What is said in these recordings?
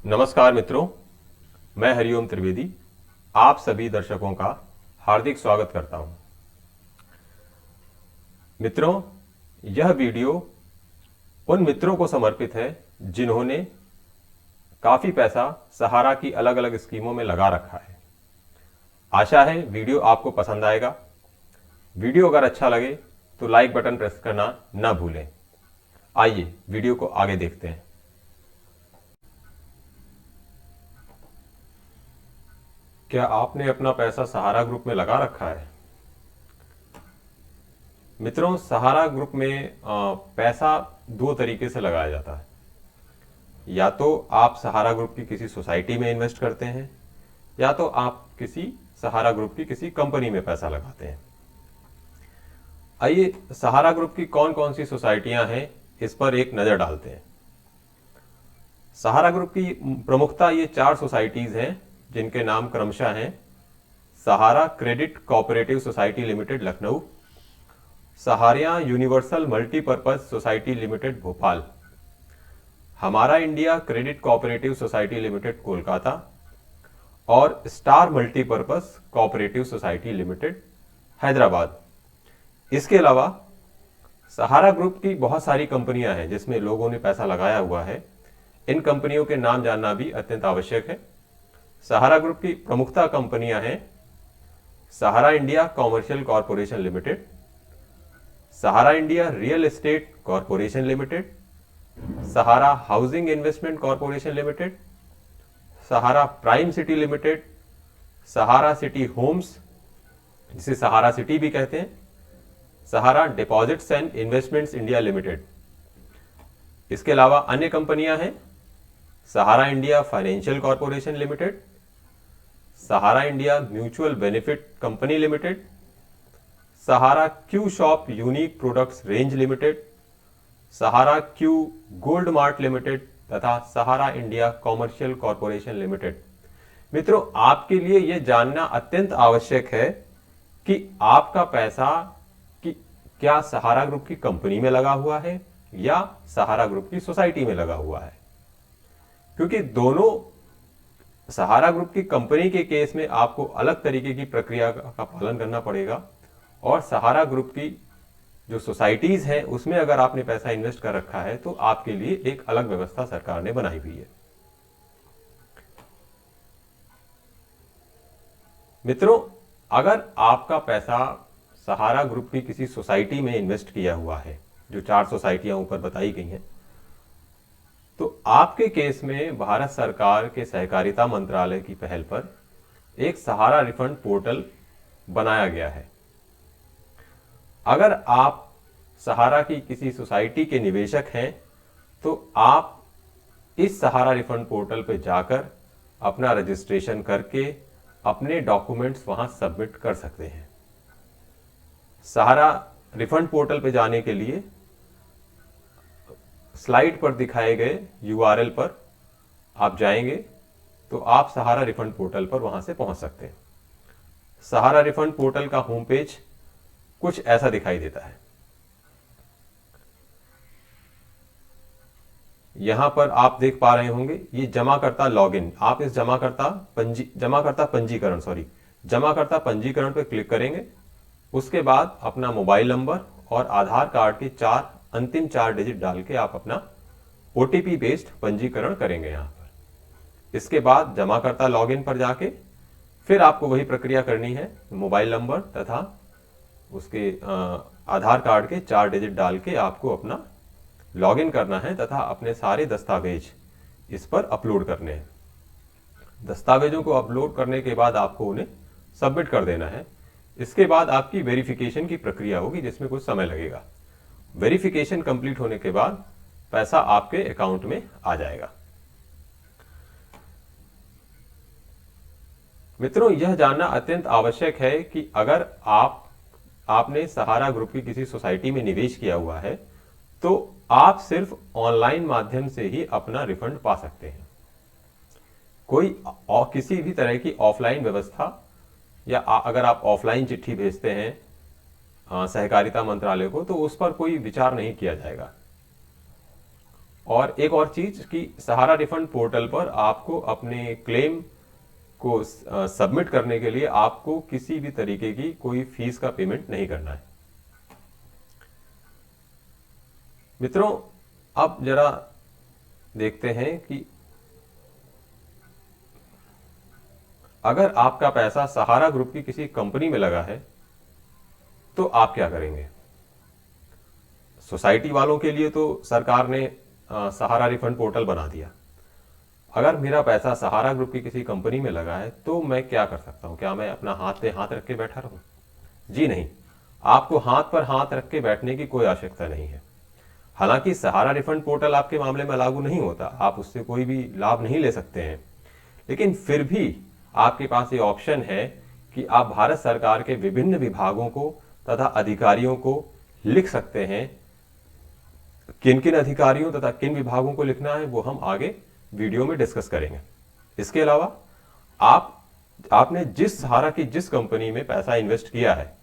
नमस्कार मित्रों, मैं हरिओम त्रिवेदी आप सभी दर्शकों का हार्दिक स्वागत करता हूं। मित्रों, यह वीडियो उन मित्रों को समर्पित है जिन्होंने काफ़ी पैसा सहारा की अलग अलग स्कीमों में लगा रखा है। आशा है वीडियो आपको पसंद आएगा। वीडियो अगर अच्छा लगे तो लाइक बटन प्रेस करना ना भूलें। आइए वीडियो को आगे देखते हैं। क्या आपने अपना पैसा सहारा ग्रुप में लगा रखा है? मित्रों, सहारा ग्रुप में पैसा दो तरीके से लगाया जाता है। या तो आप सहारा ग्रुप की किसी सोसाइटी में इन्वेस्ट करते हैं, या तो आप किसी सहारा ग्रुप की किसी कंपनी में पैसा लगाते हैं। आइए सहारा ग्रुप की कौन कौन सी सोसाइटियां हैं इस पर एक नज़र डालते हैं। सहारा ग्रुप की प्रमुखता ये 4 सोसाइटीज़ हैं जिनके नाम क्रमशः हैं Sahara credit cooperative society limited Lucknow, Saharia universal multipurpose society limited Bhopal, Hamara India credit cooperative society limited Kolkata और star multipurpose cooperative society limited Hyderabad. इसके अलावा सहारा ग्रुप की बहुत सारी कंपनियां हैं जिसमें लोगों ने पैसा लगाया हुआ है। इन कंपनियों के नाम जानना भी अत्यंत आवश्यक है। सहारा ग्रुप की प्रमुखता कंपनियां हैं Sahara India commercial corporation limited, Sahara India real estate corporation limited, Sahara housing investment corporation limited, Sahara prime city limited, Sahara city homes जिसे सहारा सिटी भी कहते हैं, Sahara deposits and investments India limited. इसके अलावा अन्य कंपनियां हैं Sahara India financial corporation limited, Sahara India mutual benefit company limited, Sahara Q shop unique products range limited, Sahara Q gold mart limited तथा Sahara India commercial corporation limited. मित्रों, आपके लिए यह जानना अत्यंत आवश्यक है कि आपका पैसा क्या सहारा ग्रुप की कंपनी में लगा हुआ है या सहारा ग्रुप की सोसाइटी में लगा हुआ है, क्योंकि दोनों सहारा ग्रुप की कंपनी के केस में आपको अलग तरीके की प्रक्रिया का पालन करना पड़ेगा और सहारा ग्रुप की जो सोसाइटीज हैं उसमें अगर आपने पैसा इन्वेस्ट कर रखा है तो आपके लिए एक अलग व्यवस्था सरकार ने बनाई हुई है। मित्रों, अगर आपका पैसा सहारा ग्रुप की किसी सोसाइटी में इन्वेस्ट किया हुआ है, जो 4 सोसाइटियां ऊपर बताई गई हैं, तो आपके केस में भारत सरकार के सहकारिता मंत्रालय की पहल पर एक सहारा रिफंड पोर्टल बनाया गया है। अगर आप सहारा की किसी सोसाइटी के निवेशक हैं तो आप इस सहारा रिफंड पोर्टल पर जाकर अपना रजिस्ट्रेशन करके अपने डॉक्यूमेंट्स वहां सबमिट कर सकते हैं। सहारा रिफंड पोर्टल पर जाने के लिए स्लाइड पर दिखाए गए यूआरएल पर आप जाएंगे तो आप सहारा रिफंड पोर्टल पर वहां से पहुंच सकते हैं। सहारा रिफंड पोर्टल का होम पेज कुछ ऐसा दिखाई देता है। यहां पर आप देख पा रहे होंगे ये जमाकर्ता लॉगिन। आप इस जमाकर्ता पंजीकरण पर क्लिक करेंगे। उसके बाद अपना मोबाइल नंबर और आधार कार्ड के अंतिम 4 डिजिट डाल के आप अपना ओटीपी बेस्ड पंजीकरण करेंगे यहां पर। इसके बाद जमाकर्ता लॉगिन पर जाके फिर आपको वही प्रक्रिया करनी है। मोबाइल नंबर तथा उसके आधार कार्ड के 4 डिजिट डाल के आपको अपना लॉगिन करना है तथा अपने सारे दस्तावेज इस पर अपलोड करने हैं। दस्तावेजों को अपलोड करने के बाद आपको उन्हें सबमिट कर देना है। इसके बाद आपकी वेरिफिकेशन की प्रक्रिया होगी जिसमें कुछ समय लगेगा। वेरिफिकेशन कंप्लीट होने के बाद पैसा आपके अकाउंट में आ जाएगा। मित्रों, यह जानना अत्यंत आवश्यक है कि अगर आपने सहारा ग्रुप की किसी सोसाइटी में निवेश किया हुआ है तो आप सिर्फ ऑनलाइन माध्यम से ही अपना रिफंड पा सकते हैं। कोई किसी भी तरह की ऑफलाइन व्यवस्था या अगर आप ऑफलाइन चिट्ठी भेजते हैं सहकारिता मंत्रालय को तो उस पर कोई विचार नहीं किया जाएगा। और एक और चीज कि सहारा रिफंड पोर्टल पर आपको अपने क्लेम को सबमिट करने के लिए आपको किसी भी तरीके की कोई फीस का पेमेंट नहीं करना है। मित्रों, अब जरा देखते हैं कि अगर आपका पैसा सहारा ग्रुप की किसी कंपनी में लगा है तो आप क्या करेंगे। सोसाइटी वालों के लिए तो सरकार ने सहारा रिफंड पोर्टल बना दिया। अगर मेरा पैसा सहारा ग्रुप की किसी कंपनी में लगा है तो मैं क्या कर सकता हूं? क्या मैं अपना हाथ पे हाथ रख के बैठा रहूं? जी नहीं, आपको हाथ पर हाथ रख के बैठने की कोई आवश्यकता नहीं है। हालांकि सहारा रिफंड पोर्टल आपके मामले में लागू नहीं होता, आप उससे कोई भी लाभ नहीं ले सकते हैं, लेकिन फिर भी आपके पास ये ऑप्शन है कि आप भारत सरकार के विभिन्न विभागों को तथा अधिकारियों को लिख सकते हैं। किन किन अधिकारियों तथा किन विभागों को लिखना है वो हम आगे वीडियो में डिस्कस करेंगे। इसके अलावा आपने जिस सहारा की जिस कंपनी में पैसा इन्वेस्ट किया है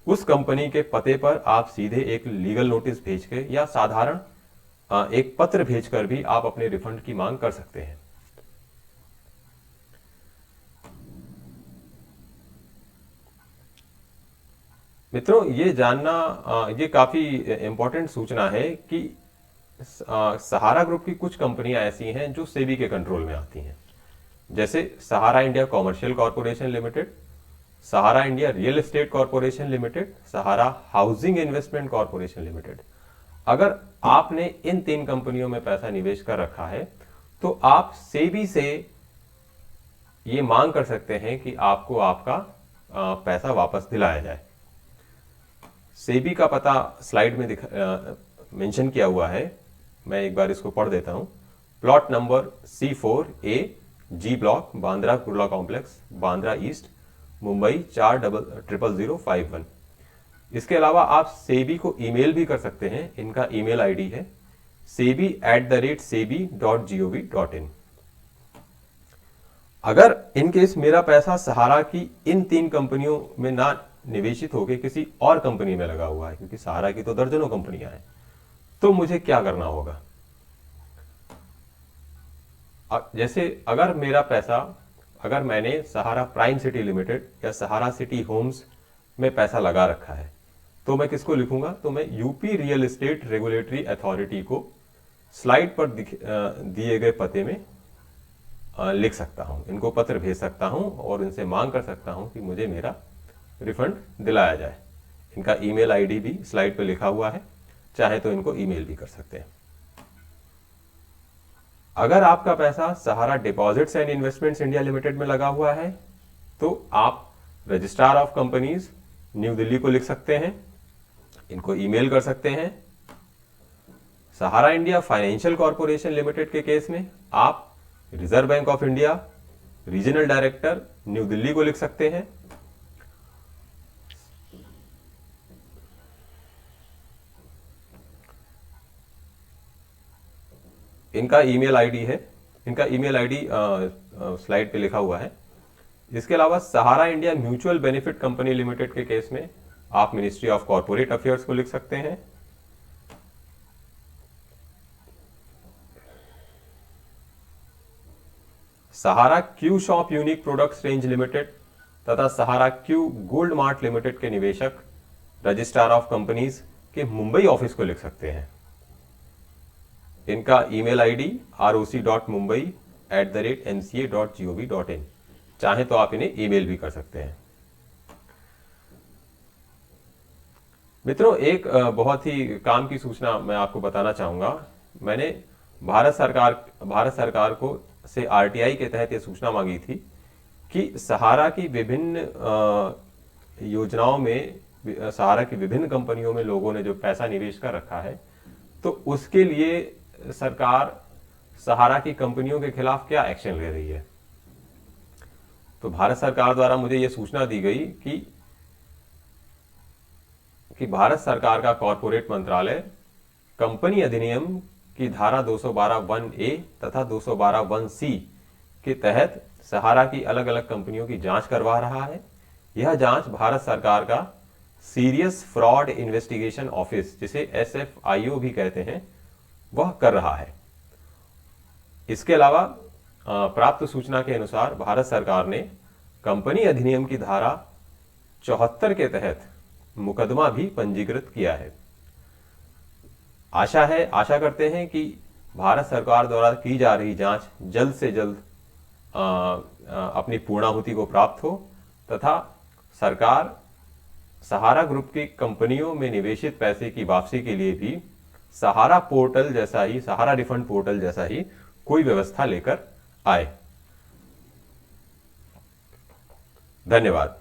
उस कंपनी के पते पर आप सीधे एक लीगल नोटिस भेज के या साधारण एक पत्र भेजकर भी आप अपने रिफंड की मांग कर सकते हैं। मित्रों, ये जानना ये काफी इंपॉर्टेंट सूचना है कि सहारा ग्रुप की कुछ कंपनियां ऐसी हैं जो सेबी के कंट्रोल में आती हैं, जैसे Sahara India commercial corporation limited, Sahara India real estate corporation limited, Sahara housing investment corporation limited. अगर आपने इन 3 कंपनियों में पैसा निवेश कर रखा है तो आप सेबी से ये मांग कर सकते हैं कि आपको आपका पैसा वापस दिलाया जाए। सेबी का पता स्लाइड में मेंशन किया हुआ है, मैं एक बार इसको पढ़ देता हूं। Plot number C4A G block, Bandra Kurla complex, Bandra east, Mumbai 400051। इसके अलावा आप सेबी को ईमेल भी कर सकते हैं। इनका ईमेल आईडी है sebi@sebi.gov.in। अगर इनकेस मेरा पैसा सहारा की इन 3 कंपनियों में ना निवेशित होकर किसी और कंपनी में लगा हुआ है, क्योंकि सहारा की तो दर्जनों कंपनियां हैं, तो मुझे क्या करना होगा। जैसे अगर मेरा पैसा, अगर मैंने सहारा प्राइम सिटी लिमिटेड या सहारा सिटी होम्स में पैसा लगा रखा है तो मैं किसको लिखूंगा? तो मैं UP real estate regulatory authority को स्लाइड पर दिए गए पते में लिख सकता हूं, इनको पत्र भेज सकता हूं और इनसे मांग कर सकता हूं कि मुझे मेरा रिफंड दिलाया जाए। इनका ईमेल आईडी भी स्लाइड पर लिखा हुआ है, चाहे तो इनको ईमेल भी कर सकते हैं। अगर आपका पैसा Sahara deposits and investments India limited में लगा हुआ है तो आप registrar of companies New Delhi को लिख सकते हैं, इनको ईमेल कर सकते हैं। Sahara India financial corporation limited के केस में आप reserve bank of India regional director New Delhi को लिख सकते हैं। इनका ईमेल आईडी है, इनका ईमेल आईडी स्लाइड पे लिखा हुआ है। इसके अलावा Sahara India mutual benefit company limited के केस में आप मिनिस्ट्री ऑफ कॉर्पोरेट अफेयर्स को लिख सकते हैं। Sahara Q shop unique products range limited तथा Sahara Q gold mart limited के निवेशक रजिस्ट्रार ऑफ कंपनीज के मुंबई ऑफिस को लिख सकते हैं। इनका ईमेल आईडी roc.mumbai@mca.gov.in, चाहे तो आप इन्हें ईमेल भी कर सकते हैं। मित्रों, एक बहुत ही काम की सूचना मैं आपको बताना चाहूंगा। मैंने भारत सरकार को से आरटीआई के तहत ये सूचना मांगी थी कि सहारा की विभिन्न योजनाओं में, सहारा की विभिन्न कंपनियों में लोगों ने जो पैसा निवेश कर रखा है तो उसके लिए सरकार सहारा की कंपनियों के खिलाफ क्या एक्शन ले रही है। तो भारत सरकार द्वारा मुझे यह सूचना दी गई कि भारत सरकार का कॉर्पोरेट मंत्रालय कंपनी अधिनियम की धारा 212(1)(a) तथा 212(1)(c) के तहत सहारा की अलग अलग कंपनियों की जांच करवा रहा है। यह जांच भारत सरकार का सीरियस फ्रॉड इन्वेस्टिगेशन ऑफिस, जिसे SFIO भी कहते हैं, वह कर रहा है। इसके अलावा प्राप्त सूचना के अनुसार भारत सरकार ने कंपनी अधिनियम की धारा 74 के तहत मुकदमा भी पंजीकृत किया है। आशा करते हैं कि भारत सरकार द्वारा की जा रही जांच जल्द से जल्द अपनी पूर्णाहुति को प्राप्त हो तथा सरकार सहारा ग्रुप की कंपनियों में निवेशित पैसे की वापसी के लिए भी सहारा रिफंड पोर्टल जैसा ही कोई व्यवस्था लेकर आए। धन्यवाद।